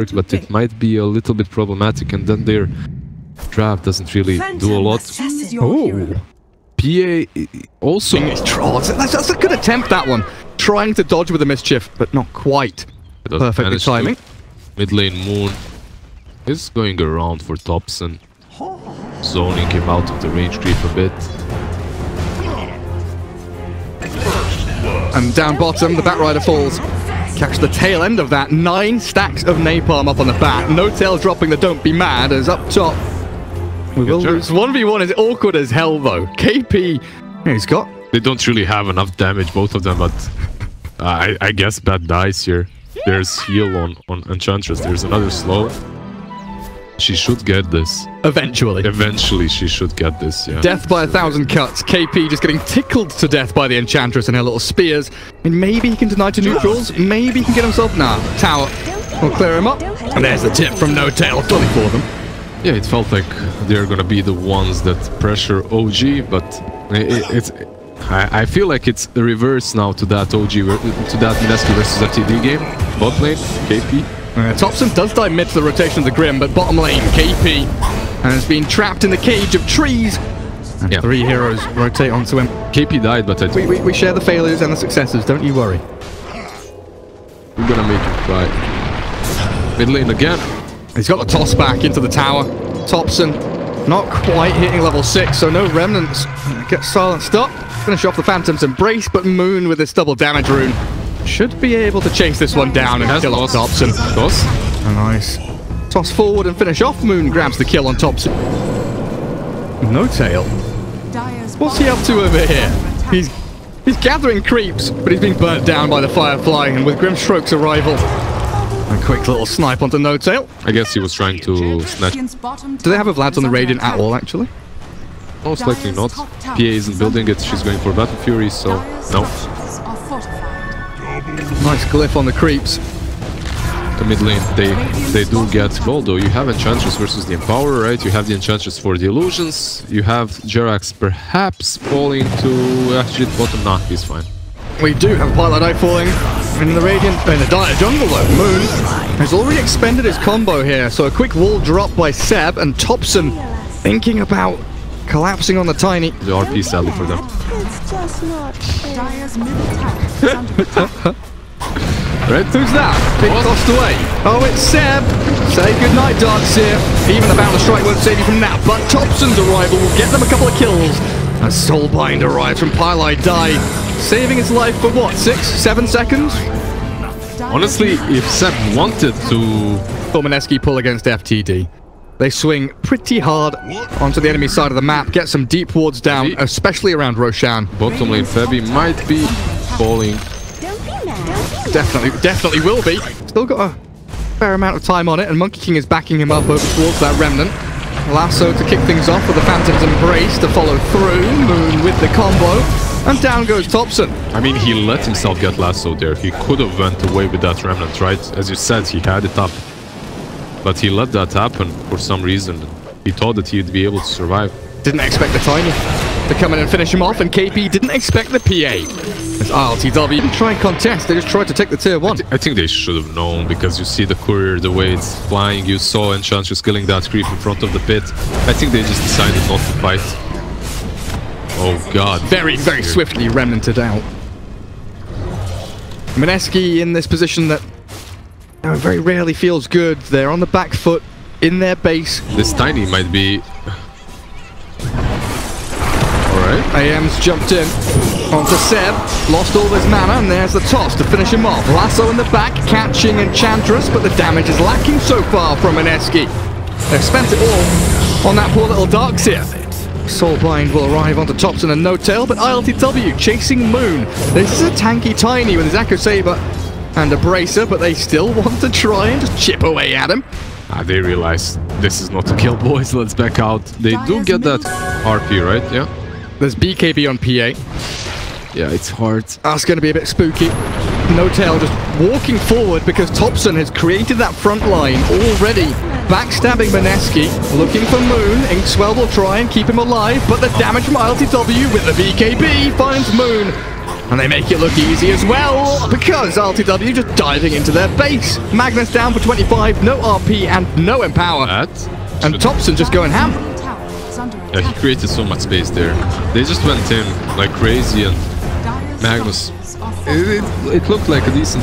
works, but it might be a little bit problematic, and then their draft doesn't really do a lot. Oh, PA also... That's a good attempt, that one. Trying to dodge with a mischief, but not quite. Perfectly timing. Mid lane Moon is going around for Thompson, zoning him out of the range creep a bit. And down bottom, the Batrider falls. Catch the tail end of that. 9 stacks of napalm up on the bat. No tail dropping the don't be mad as up top. We will lose. 1v1 is awkward as hell though. KP, he's got... They don't really have enough damage, both of them, but I guess bad dice here. There's heal on Enchantress. There's another slow. She should get this. Eventually. Eventually she should get this, yeah. Death by 1,000 cuts. KP just getting tickled to death by the Enchantress and her little spears. And maybe he can deny to neutrals. Maybe he can get himself... Nah, tower. We'll clear him up. And there's the tip from No Tail. Fully for them. Yeah, it felt like they're gonna be the ones that pressure OG, but I feel like it's the reverse now to that OG, to that Mineski versus FTD game. Bot lane, KP. Thompson does die mid to the rotation of the Grim, but bottom lane, KP has been trapped in the cage of trees. And 3 heroes rotate onto him. KP died, but we share the failures and the successes, don't you worry. We're gonna make him cry. Mid lane again. He's got the toss back into the tower. Thompson not quite hitting level 6, so no remnants. Gets silenced up. Finish off the Phantom's Embrace, but Moon with this double damage rune should be able to chase this one down and kill off Thompson. Toss. Nice. Toss forward and finish off. Moon grabs the kill on Thompson. No Tail. What's he up to over here? He's gathering creeps, but he's being burnt down by the Firefly, and with Grimstroke's arrival, a quick little snipe onto No Tail. I guess he was trying to snatch. Do they have a Vlad on the Radiant at all, actually? Most likely not. PA isn't building it, she's going for Battle Fury, so no. Nice glyph on the creeps. The mid lane, they do get gold though. You have Enchantress versus the Empower, right? You have the Enchantress for the Illusions. You have Jerax perhaps falling to actually bottom. Nah, he's fine. We do have Pilot Eye falling in the Radiant, in the Dire Jungle though. Moon has already expended his combo here, so a quick wall drop by Seb, and Thompson thinking about collapsing on the Tiny. The RP sadly for them. Right, who's that? Big tossed away. Oh, it's Seb. Say goodnight, Darkseer. Even the Boundless Strike won't save you from that, but Thompson's arrival will get them a couple of kills. As Soulbind arrives from Pilot Die, saving his life for what, 6-7 seconds? Honestly, if Seb wanted to... Mineski pull against FTD. They swing pretty hard onto the enemy side of the map, get some deep wards down, especially around Roshan. Bottom lane Febby might be falling. Definitely will be. Still got a fair amount of time on it, and Monkey King is backing him up over towards that Remnant. Lasso to kick things off with the Phantom's Embrace to follow through. Moon with the combo. And down goes Thompson. I mean, he let himself get Lasso there. He could have went away with that Remnant, right? As you said, he had it up. But he let that happen for some reason. He thought that he'd be able to survive. Didn't expect the Tiny to come in and finish him off, and KP didn't expect the PA. As ILTW didn't try and contest, they just tried to take the tier 1. I think they should have known, because you see the courier, the way it's flying, you saw Enchantress killing that creep in front of the pit. I think they just decided not to fight. Oh god. Very swiftly remnanted out. Mineski in this position that very rarely feels good. They're on the back foot, in their base. This Tiny might be... AM's jumped in onto Seb, lost all his mana, and there's the toss to finish him off. Lasso in the back, catching Enchantress, but the damage is lacking so far from Mineski. They've spent it all on that poor little Darkseer. Soulbind will arrive onto Thompson and No Tail, but ILTW chasing Moon. This is a tanky Tiny with his Echo Saber and a Bracer, but they still want to try and just chip away at him. They realize this is not a kill, boys. Let's back out. They do get that RP, right? Yeah. There's BKB on PA. Yeah, it's hard. That's going to be a bit spooky. No Tail just walking forward because Thompson has created that front line already. Backstabbing Mineski, looking for Moon. Inkswell will try and keep him alive, but the damage from ILTW with the BKB finds Moon. And they make it look easy as well, because RTW just diving into their base. Magnus down for 25, no RP and no Empower. And Thompson just going ham. Yeah, he created so much space there. They just went in like crazy, and Magnus... It looked like a decent...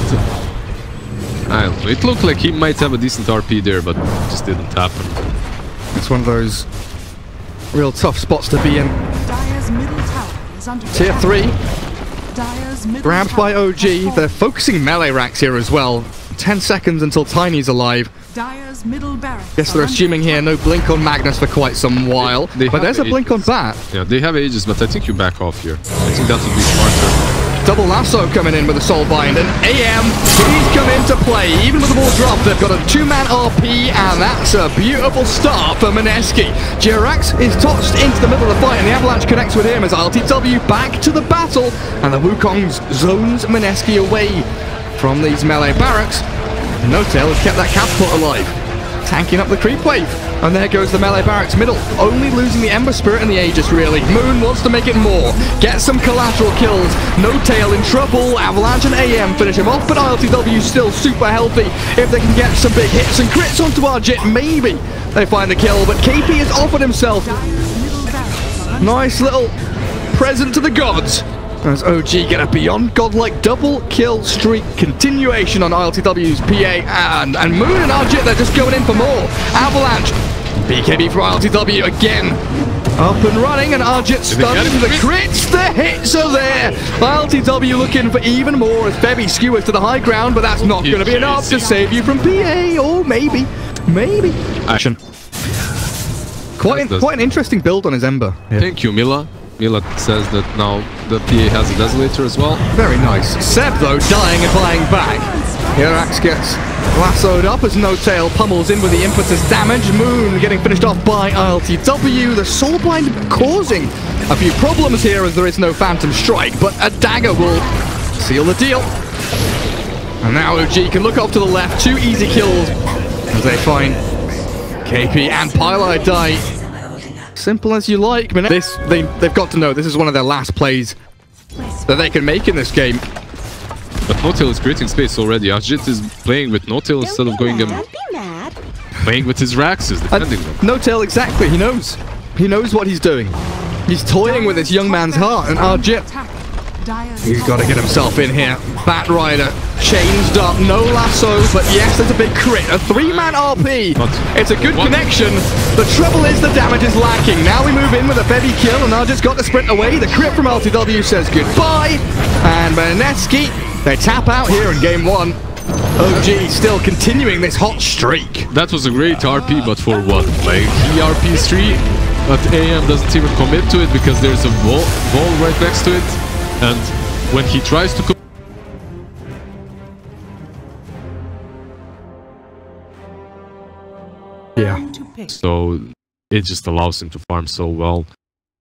I don't know, it looked like he might have a decent RP there, but it just didn't happen. It's one of those real tough spots to be in. Tier 3. Grabbed by OG. They're focusing melee racks here as well. 10 seconds until Tiny's alive. Guess they're assuming here no blink on Magnus for quite some while. But there's a blink on Bat. Yeah, they have ages, but I think you back off here. I think that would be smarter. Double lasso coming in with a soul bind, and AM, he's come into play. Even with the ball drop, they've got a 2-man RP, and that's a beautiful start for Mineski. Jirax is tossed into the middle of the fight, and the Avalanche connects with him as RTW back to the battle, and the Wukong's zones Mineski away from these melee barracks. No-Tail has kept that catapult alive, tanking up the creep wave. And there goes the melee barracks middle, only losing the Ember Spirit and the Aegis, really. Moon wants to make it more, get some collateral kills. No-Tail in trouble, Avalanche and AM finish him off, but RTW still super healthy. If they can get some big hits and crits onto Arjit, maybe they find the kill, but KP has offered himself. Nice little present to the gods. As OG get a beyond godlike double kill streak continuation on ILTW's PA, and Moon and Arjit, they're just going in for more. Avalanche, BKB for ILTW again. Up and running, and Arjit stunned. The crits, the hits are there. ILTW looking for even more as Febby skewers to the high ground, but that's not going to be enough to save you from PA, or maybe. Action. Quite an interesting build on his Ember. Yeah. Thank you, Mila. Mila says that now the PA has a Desolator as well. Very nice. Seb, though, dying and flying back. Jirax gets lassoed up as No-Tail pummels in with the impetus damage. Moon getting finished off by ILTW. The Soulbind causing a few problems here as there is no Phantom Strike, but a dagger will seal the deal. And now OG can look off to the left. 2 easy kills as they find KP and Pylai die. Simple as you like, but they've got to know this is one of their last plays that they can make in this game. But No-Tail is creating space already. Arjit is playing with No-Tail instead of going and playing with his Raxes, defending them. No-Tail, exactly. He knows. He knows what he's doing. He's toying with this young man's heart, and Arjit, he's got to get himself in here. Bat Rider changed up, no lasso, but yes, there's a big crit. A 3-man RP. It's a good connection. The trouble is the damage is lacking. Now we move in with a Febby kill, and Arjit's got to sprint away. The crit from LTW says goodbye. And Mineski, they tap out here in game 1. OG still continuing this hot streak. That was a great RP, but for what? Like, he RPs 3, but AM doesn't even commit to it because there's a wall right next to it. And when he tries to... Yeah. So it just allows him to farm so well.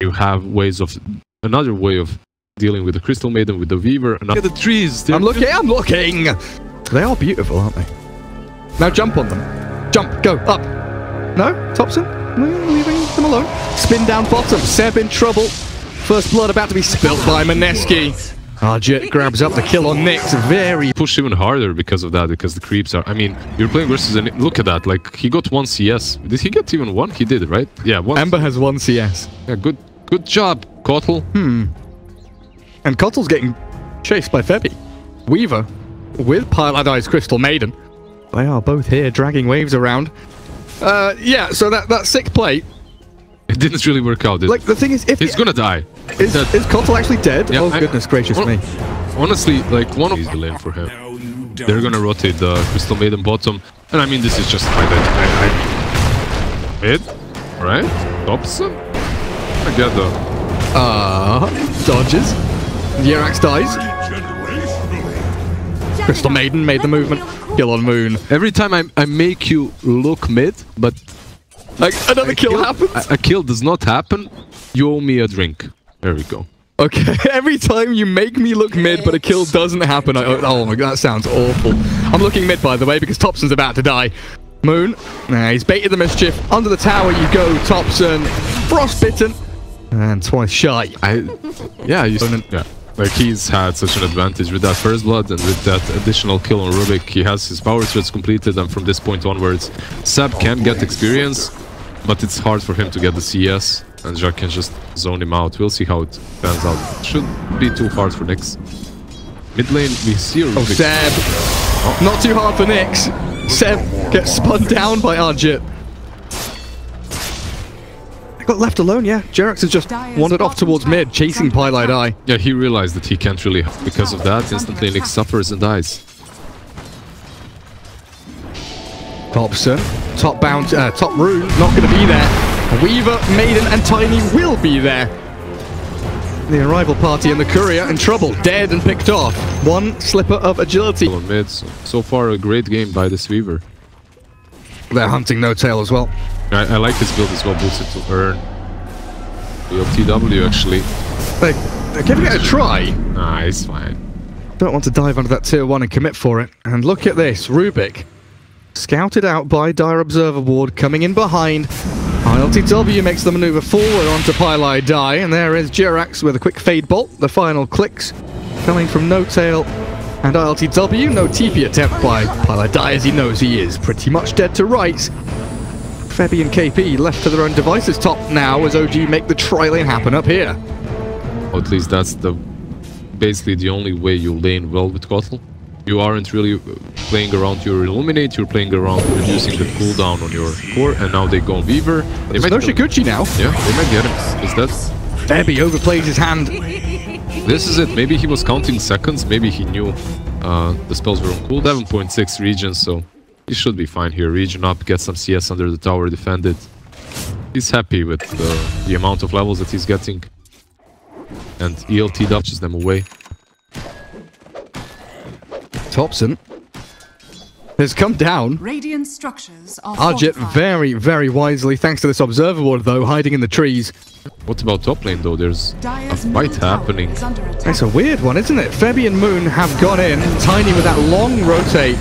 You have ways of... Another way of dealing with the Crystal Maiden, with the Weaver, and look at the trees. I'm looking! They are beautiful, aren't they? Now jump on them. Jump, go, up. No? Thompson? Leaving them alone. Spin down bottom. Seb in trouble. First blood about to be spilt by Mineski. Arjit grabs up the kill on Nyx. Very... Push even harder because of that, because the creeps are... I mean, you're playing versus... And look at that, like, he got 1 CS. Did he get even 1? He did, right? Yeah, 1. Ember has 1 CS. Yeah, good job, Kotl. And Kotl's getting chased by Febby. Weaver with Pylai Crystal Maiden. They are both here dragging waves around. Yeah, so that sick play... It didn't really work out. Like, the thing is, if... He's gonna die. Is Kotl actually dead? Yeah, oh, goodness gracious me. Honestly, like, one of these the lane for him. They're gonna rotate the Crystal Maiden bottom. And I mean, this is just highlight. Mid? Right? Thompson? I get the... dodges. Jirax dies. Crystal Maiden made the movement. Kill on Moon. Every time I make you look mid, but... Like, another kill happens? A kill does not happen. You owe me a drink. There we go. Okay, every time you make me look mid, but a kill doesn't happen, oh my god, that sounds awful. I'm looking mid, by the way, because Thompson's about to die. Moon, he's baited the mischief. Under the tower you go, Thompson. Frostbitten. And twice shy. Yeah. Like, he's had such an advantage with that first blood and with that additional kill on Rubik. He has his power threads completed, and from this point onwards, Seb can get experience, but it's hard for him to get the CS, and Jacques can just zone him out. We'll see how it pans out. Shouldn't be too hard for Nyx. Mid lane, we see a Rubik. Oh, Seb. Oh. Not too hard for Nyx. Seb gets spun down by Arjit. Got left alone, yeah. Jerax has just wandered off towards mid, chasing Pylite Eye. Yeah, he realized that he can't really, because of that, instantly Nyx suffers and dies. Thompson, top rune, not going to be there. Weaver, Maiden, and Tiny will be there. The arrival party and the courier in trouble, dead and picked off. One slipper of agility. Mid, so far a great game by this Weaver. They're hunting No Tail as well. I like his build as well, boosted to earn. TW actually. They're giving it a try. Nah, it's fine. Don't want to dive under that tier 1 and commit for it. And look at this, Rubik. Scouted out by Dire Observer Ward, coming in behind. ILTW makes the maneuver forward onto Pylite Eye, and there is Jerax with a quick fade bolt. The final clicks coming from No Tail and ILTW. No TP attempt by Pylite Eye, as he knows he is pretty much dead to rights. Febby and KP left to their own devices top now as OG make the tri-lane happen up here. Or at least that's basically the only way you lane well with Kotal. You aren't really playing around your Illuminate, you're playing around reducing the cooldown on your core, and now they go on Weaver. There's no Shikuchi now. Yeah, they might get him. Is that... Febby overplays his hand. This is it. Maybe he was counting seconds, maybe he knew the spells were on cool. 11.6 regions, so he should be fine here. Region up, get some CS under the tower, defend it. He's happy with the amount of levels that he's getting. And ELT dodges them away. Thompson has come down. Radiant structures are Arjit very, very wisely, thanks to this Observer Ward though, hiding in the trees. What about top lane though? There's a fight happening. It's a weird one, isn't it? Febby and Moon have gone in. Tiny with that long rotate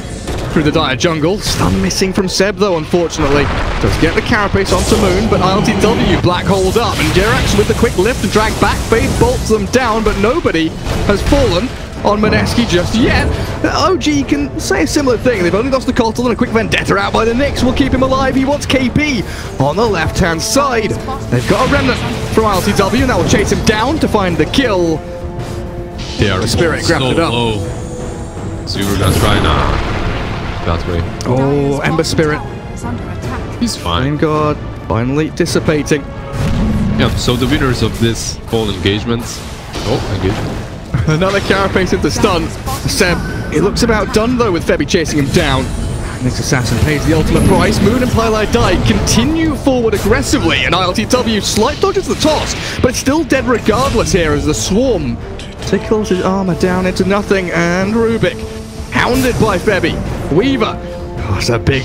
through the Dire jungle. Stun missing from Seb though, unfortunately. Does get the carapace onto Moon, but ILTW black holed up. And Jerax with the quick lift to drag back. Fade bolts them down, but nobody has fallen on Mineski just yet. OG can say a similar thing. They've only lost the Kotal and a quick vendetta out by the Nyx will keep him alive. He wants KP on the left-hand side. They've got a remnant from ILTW and that will chase him down to find the kill. Yeah, the Spirit grabbed it up. Low. So you were gonna try now that way. Oh, Ember Spirit. He's fine. Flame Guard finally dissipating. Yeah, so the winners of this whole engagement. Oh, engagement. Another carapace into stun. Seb, it looks about done though with Febby chasing him down. Next assassin pays the ultimate price. Moon and Pylite Die continue forward aggressively, and ILTW slight dodges the toss, but it's still dead regardless here as the swarm tickles his armor down into nothing, and Rubik hounded by Febby. Weaver. Oh, it's a big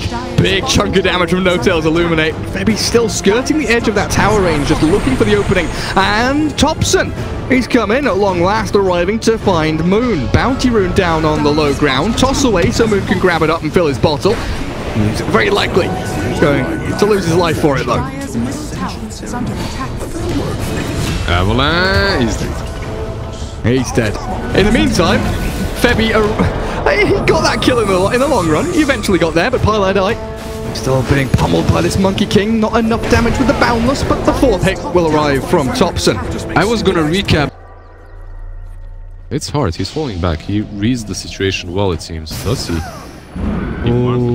chunk of damage from No Tail's Illuminate. Febby's still skirting the edge of that tower range, just looking for the opening. And Thompson, he's come in at long last, arriving to find Moon. Bounty rune down on the low ground. Toss away so Moon can grab it up and fill his bottle. He's very likely going to lose his life for it though. Avalanche, he's dead. He's dead. In the meantime, Febby, he got that kill in the long run. He eventually got there, but Pylite Eye still being pummeled by this Monkey King. Not enough damage with the Boundless, but the fourth hit will arrive from Thompson. I was gonna recap. It's hard. He's falling back. He reads the situation well, it seems. Does he?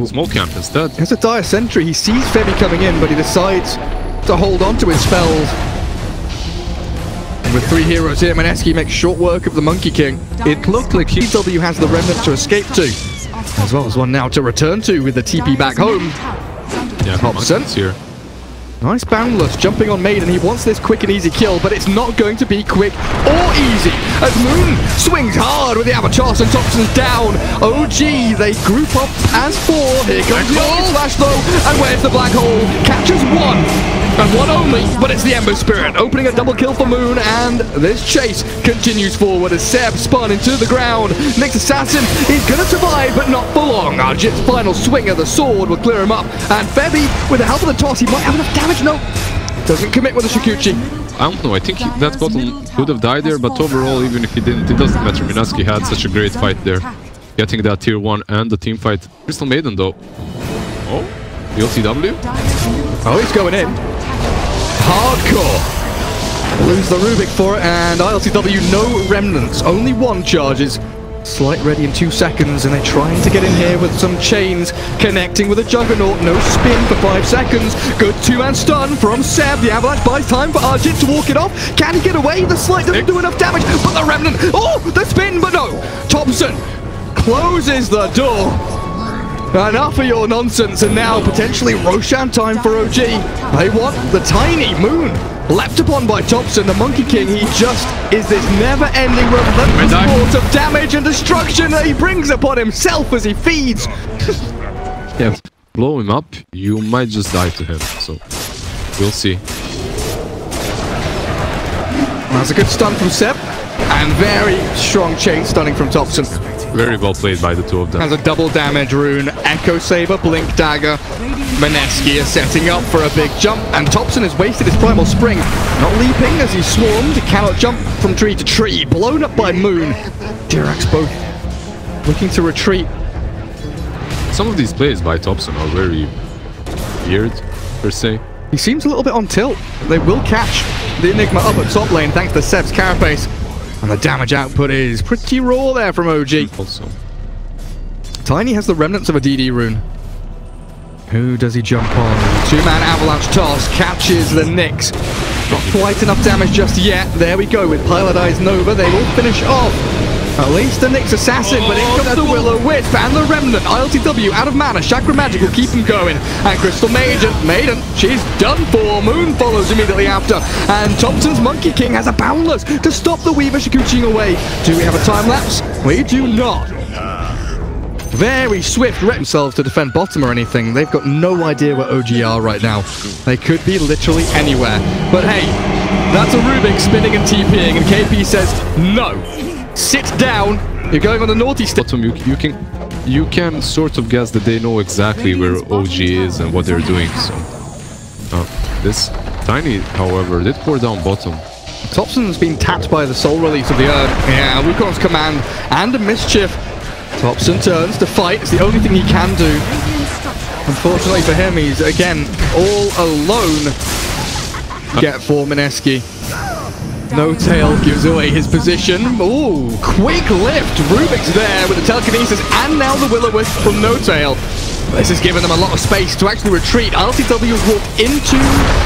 Small camp instead. He has a Dire Sentry. He sees Febby coming in, but he decides to hold on to his spells. And with three heroes here, Mineski makes short work of the Monkey King. It looked like EW has the remnant to escape to, as well as one now to return to with the TP back home. Yeah, Thompson here. Nice Boundless jumping on Maiden. He wants this quick and easy kill, but it's not going to be quick or easy as Moon swings hard with the Albatross and Thompson's down. OG, they group up as four. Here comes the All Flash though, and where's the Black Hole? Catches one, and one only, but it's the Ember Spirit opening a double kill for Moon, and this chase continues forward as Seb spun into the ground. Next assassin is going to survive, but not for long. Arjit's final swing of the sword will clear him up, and Febby, with the help of the toss, he might have enough damage. No, doesn't commit with the Shikuchi. I don't know, I think that bottom could have died there, but overall, even if he didn't, it doesn't matter. Mineski had such a great fight there. Getting that tier 1 and the team fight. Crystal Maiden though. Oh, the LTW? Oh, he's going in. Hardcore. Lose the Rubik for it, and ILTW no remnants. Only 1 charges. Slight ready in 2 seconds, and they're trying to get in here with some chains, connecting with a Juggernaut. No spin for 5 seconds. Good 2-man stun from Seb. The Avalanche buys time for Arjit to walk it off. Can he get away? The Slight doesn't do enough damage, but the Remnant. Oh, the spin, but no. Thompson closes the door. Enough of your nonsense, and now potentially Roshan time for OG. They want the tiny Moon. Leapt upon by Thompson, the Monkey King. He just is this never-ending relentless force of damage and destruction that he brings upon himself as he feeds. Yeah, blow him up, you might just die to him, so we'll see. That's a good stun from Seb, and very strong chain stunning from Thompson. Very well played by the 2 of them. Has a double damage rune, Echo Saber, Blink Dagger. Mineski is setting up for a big jump, and Thompson has wasted his Primal Spring. Not leaping as he's swarmed, he cannot jump from tree to tree. Blown up by Moon. Dirax both looking to retreat. Some of these plays by Thompson are very weird, per se. He seems a little bit on tilt. They will catch the Enigma up at top lane thanks to Seb's carapace. And the damage output is pretty raw there from OG. Also, Tiny has the remnants of a DD rune. Who does he jump on? 2-man avalanche toss, catches the Nyx. Not quite enough damage just yet. There we go with Pilot Eyes Nova. They will finish off. At least the Nyx assassin, but in comes the Will-O-Wisp and the Remnant. ILTW out of mana. Chakra Magic will keep him going. And Crystal Maiden, she's done for. Moon follows immediately after. And Thompson's Monkey King has a Boundless to stop the Weaver Shikuchiing away. Do we have a time lapse? We do not. Very swift rep themselves to defend bottom or anything. They've got no idea where OG are right now. They could be literally anywhere. But hey, that's a Rubik spinning and TPing, and KP says no. Sit down. You're going on the naughty step. Bottom, you can sort of guess that they know exactly where OG is and what they're doing. So this Tiny, however, did pour down bottom. Thompson's been tapped by the soul release of the Urn. Yeah, Wukong's command and a mischief. Thompson turns to fight. It's the only thing he can do. Unfortunately for him, he's again all alone. Get for Mineski. No Tail gives away his position. Ooh, quick lift. Rubik's there with the telekinesis and now the Will-O-Wisp from No Tail. This has given them a lot of space to actually retreat. ILTW has walked into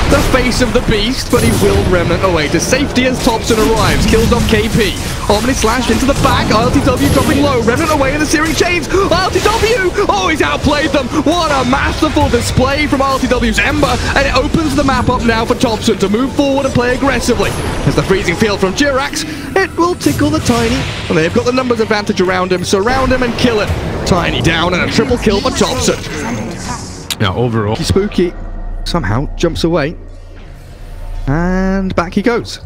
the face of the beast, but he will remnant away to safety as Thompson arrives. Kills off KP. Omni slashed into the back. ILTW dropping low. Remnant away in the searing chains. ILTW! Oh, he's outplayed them. What a masterful display from ILTW's Ember. And it opens the map up now for Thompson to move forward and play aggressively. As the freezing field from Jirax, it will tickle the Tiny. And they've got the numbers advantage around him. Surround him and kill it. Tiny down and a triple kill for Thompson. Yeah, overall. Spooky somehow jumps away. And back he goes.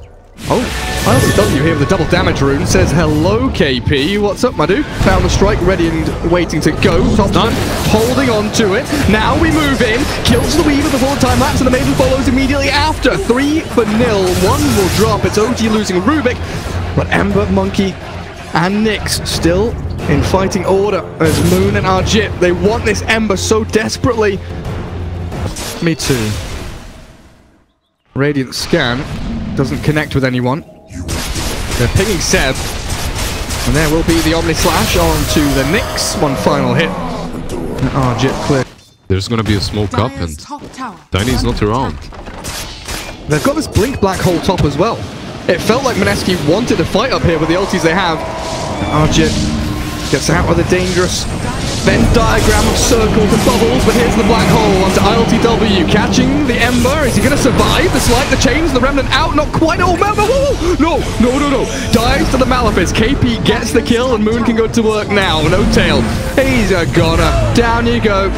Oh, ILTW here with a double damage rune says, hello KP, what's up my dude? Found the strike ready and waiting to go. Thompson holding on to it. Now we move in, kills the Weaver before the time lapse and the Maiden follows immediately after. 3-0, 1 will drop. It's OG losing Rubik, but Ember, Monkey and Nyx still in fighting order as Moon and Arjit. They want this Ember so desperately. Me too. Radiant scan doesn't connect with anyone. They're pinging Seb. And there will be the Omni Slash onto the Nyx. One final hit. And Arjit clear. There's gonna be a smoke up and Tiny's not around. They've got this Blink Black Hole top as well. It felt like Mineski wanted to fight up here with the ultis they have. Arjit gets out of the dangerous Venn diagram of circles and bubbles, but here's the black hole onto ILTW, catching the Ember. Is he going to survive? The Slight, the chains, the Remnant out, not quite. Oh, no. Dives to the Malefice. KP gets the kill, and Moon can go to work now. No Tail. He's a goner. Down you go.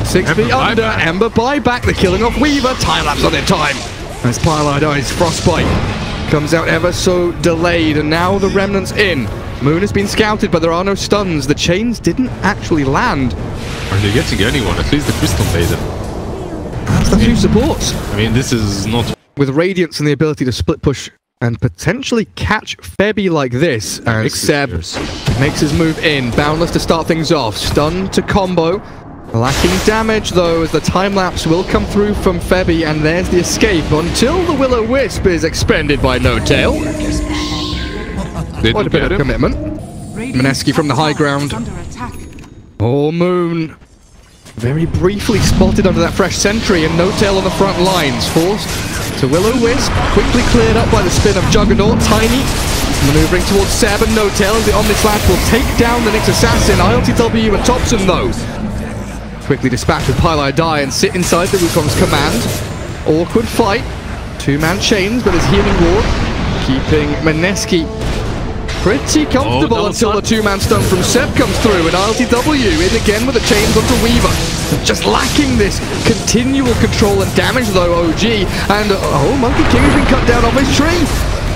6 feet under. Ember buyback, the killing off Weaver. Time lapse on their time. As Pilot Eyes Frostbite comes out ever so delayed, and now the Remnant's in. Moon has been scouted, but there are no stuns. The chains didn't actually land. Are they getting anyone? At least the Crystal Maiden. That's the few supports. I mean, this is not with Radiance and the ability to split push and potentially catch Febby like this. And Seb makes his move in. Boundless to start things off. Stun to combo. Lacking damage though, as the time-lapse will come through from Febby, and there's the escape until the Will-O-Wisp is expended by No-Tail. What a bit of commitment. Mineski from the high ground. Oh, Moon. Very briefly spotted under that fresh sentry, and No-Tail on the front lines. Forced to Will-O-Wisp, quickly cleared up by the spin of Juggernaut. Tiny maneuvering towards Seb and No-Tail, as the Omnislash will take down the Nyx Assassin. ILTW and Thompson though. Quickly dispatched with Pile I Die and sit inside the Wukong's command. Awkward fight. Two-man chains, but his healing ward keeping Mineski pretty comfortable until the two-man stun from Seb comes through, and ILTW in again with the chains onto Weaver. Just lacking this continual control and damage though, OG. And Monkey King has been cut down off his tree.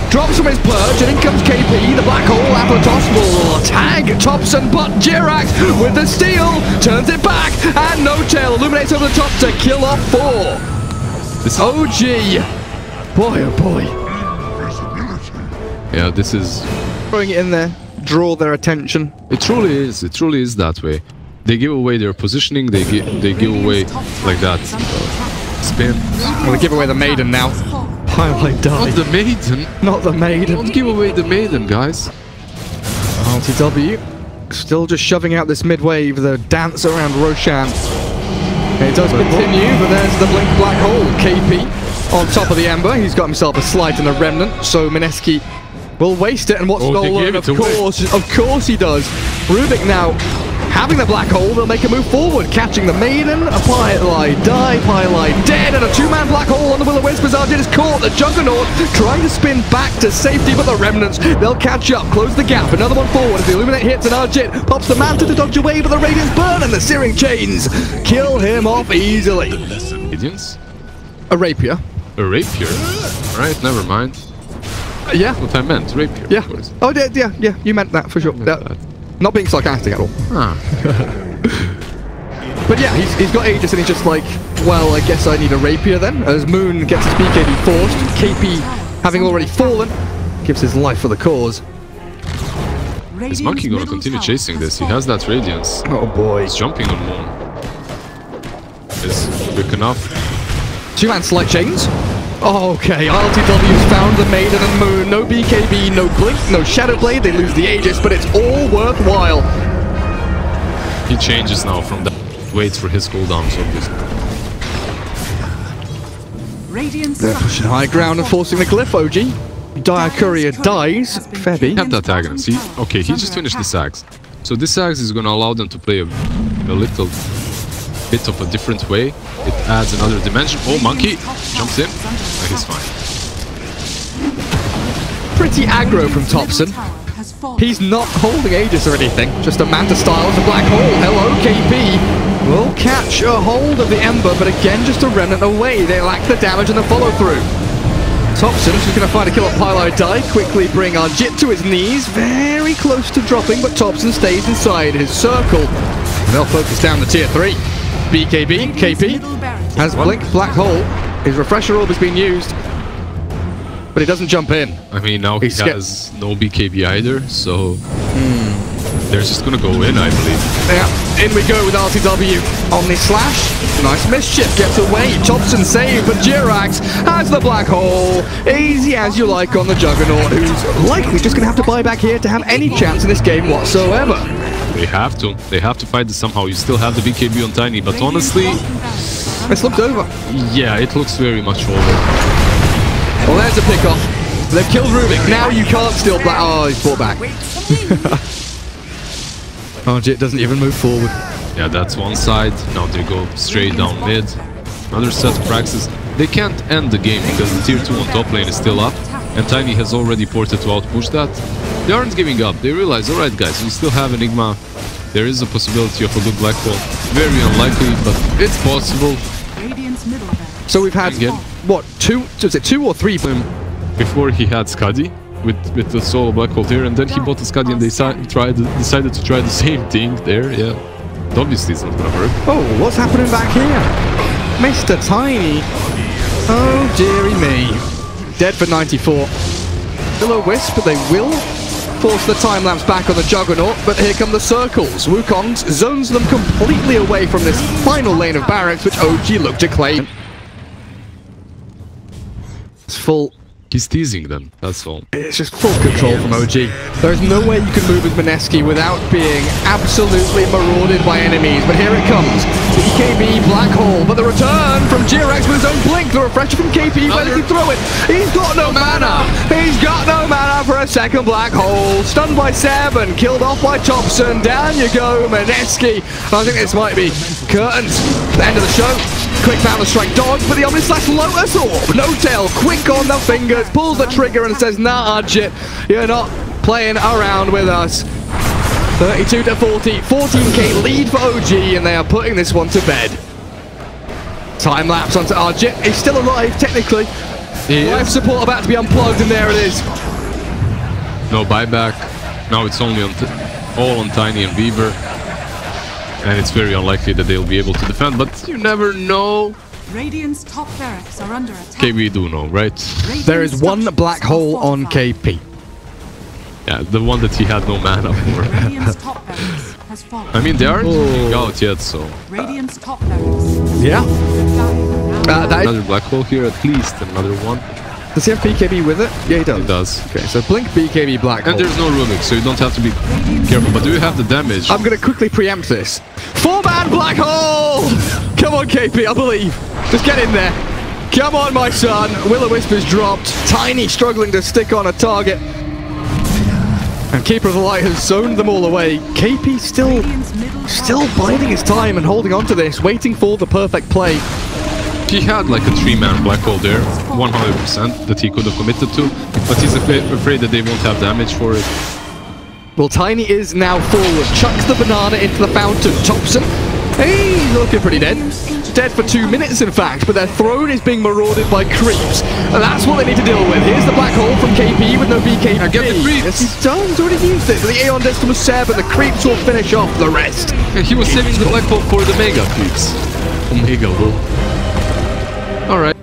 Drops from his perch, and in comes KP. The black hole after toss will tag Thompson, but Jirax with the steal turns it back, and No-Tail illuminates over the top to kill off 4. This OG, boy oh boy. Yeah, this is throwing it in there, draw their attention. It truly is. It truly is that way. They give away their positioning. They give away like that spin. Well, they give away the maiden now. Highlight die. Not the maiden. Not the maiden. Don't give away the maiden, guys. ILTW still just shoving out this mid-wave, the dance around Roshan. It does continue, but there's the blink black hole. KP on top of the Ember. He's got himself a slight and a remnant, so Mineski will waste it. And what's stolen? Of course he does. Rubik now having the black hole, they'll make a move forward, catching the maiden, a Pile I Die, Pile I dead, and a two-man black hole on the Will-O-Wisp. Arjit is caught, the Juggernaut trying to spin back to safety, but the Remnants, they'll catch up, close the gap, another one forward as the Illuminate hits, and Arjit pops the Manta to dodge away, but the Radiance burn, and the Searing Chains kill him off easily. Radiance? A Rapier. A Rapier? Right, never mind. Yeah. What I meant, Rapier. Yeah. Oh, yeah, you meant that for sure. Not being sarcastic at all. But yeah, he's got Aegis and he's just like, well, I guess I need a Rapier then. As Moon gets his BKB forced, KP, having already fallen, gives his life for the cause. Is Monkey gonna continue chasing this? He has that Radiance. Oh boy. He's jumping on Moon. Is quick enough. Two-man slight chains. Okay, ILTW's found the Maiden and Moon. No BKB, no Blink, no Shadow Blade. They lose the Aegis, but it's all worthwhile. He changes now from that. Waits for his cooldowns, obviously. They're pushing high ground and forcing the Glyph, OG. Dire Courier dies. Febby. Have that Aghanim. See? Okay, he just finished the Sags. So this Sags is going to allow them to play a little bit of a different way. It adds another dimension. Oh, Monkey jumps in. He's fine. Pretty aggro from Thompson. He's not holding Aegis or anything. Just a Manta style with a black hole. Hello, KP. Will catch a hold of the Ember, but again, just a remnant away. They lack the damage and the follow-through. Thompson is going to find a kill on Pile I Die. Quickly bring Arjit to his knees. Very close to dropping, but Thompson stays inside his circle. And they'll focus down the tier 3. BKB, KP, has Blink, Black Hole. His Refresher Orb has been used, but he doesn't jump in. I mean, now he has no BKB either, so they're just gonna go in, I believe. Yeah, in we go with RTW. Omnislash, nice mischief, gets away. Thompson save, but Jirax has the Black Hole. Easy as you like on the Juggernaut, who's likely just gonna have to buy back here to have any chance in this game whatsoever. They have to. They have to fight this somehow. You still have the BKB on Tiny, but honestly... It's looked over. Yeah, it looks very much over. Well, there's a pick-off. They've killed Rubik. Now you can't steal Black... Oh, he's fought back. Arjit doesn't even move forward. Yeah, that's one side. Now they go straight down mid. Another set of practices. They can't end the game because the tier 2 on top lane is still up. And Tiny has already ported to outpush that. They aren't giving up. They realize, alright guys, we still have Enigma. There is a possibility of a good black hole. Very unlikely, but it's possible. So we've had, what, two or three? Before he had Skadi with the solo black hole here, and then he bought the Skadi and they decided to try the same thing there, yeah. Obviously it's not gonna work. Oh, what's happening back here? Mr. Tiny Oh, dearie me. Dead for 94. Will-O-Wisp, but they will force the time-lapse back on the Juggernaut, but here come the circles. Wukong zones them completely away from this final lane of barracks, which OG look to claim. It's full. He's teasing them, that's all. It's just full control from OG. There's no way you can move with Mineski without being absolutely marauded by enemies, but here it comes. BKB, Black Hole, but the return from GRX with his own blink, the refresher from KP, where does he throw it? He's got no mana! He's got no mana for a second Black Hole. Stunned by 7, killed off by Thompson. Down you go, Mineski. I think this might be curtains. The end of the show. Quick Bound Strike dodge, but the Omni-Slash Lotus Orb. No tail, quick on the fingers, pulls the trigger and says, nah, Arjit, you're not playing around with us. 32 to 40, 14k lead for OG, and they are putting this one to bed. Time lapse onto Arjit. He's still alive, technically. Life support about to be unplugged, and there it is. No buyback. Now it's only on all on Tiny and Weaver. And it's very unlikely that they'll be able to defend, but you never know. Radiant's top barracks are under attack. Okay, we do know, right? There is one Black Hole on KP. Yeah, the one that he had no mana for. Radiant's top barracks has fallen. I mean, they aren't moving out yet, so... Radiant's top barracks. Yeah. Another Black Hole here, at least. Another one. Does he have BKB with it? Yeah, he does. He does. Okay, so blink BKB Black Hole. And there's no Rubik, so you don't have to be careful. But do you have the damage? I'm going to quickly preempt this. 4-man Black Hole! Come on, KP, I believe. Just get in there. Come on, my son. Will-O-Wisp is dropped. Tiny struggling to stick on a target. And Keeper of the Light has zoned them all away. KP still biding his time and holding on to this, waiting for the perfect play. He had like a 3-man Black Hole there, 100% that he could have committed to, but he's afraid that they won't have damage for it. Well, Tiny is now forward, chucks the banana into the fountain. Thompson, he's looking pretty dead. Dead for 2 minutes, in fact, but their throne is being marauded by creeps. And that's what they need to deal with. Here's the Black Hole from KP with no BKB. Now get the creeps! Yes, he's done. He's already used it. The Aeon Distal was set, but the creeps will finish off the rest. Yeah, he was saving the Black Hole for the Mega creeps. Omega will. Alright.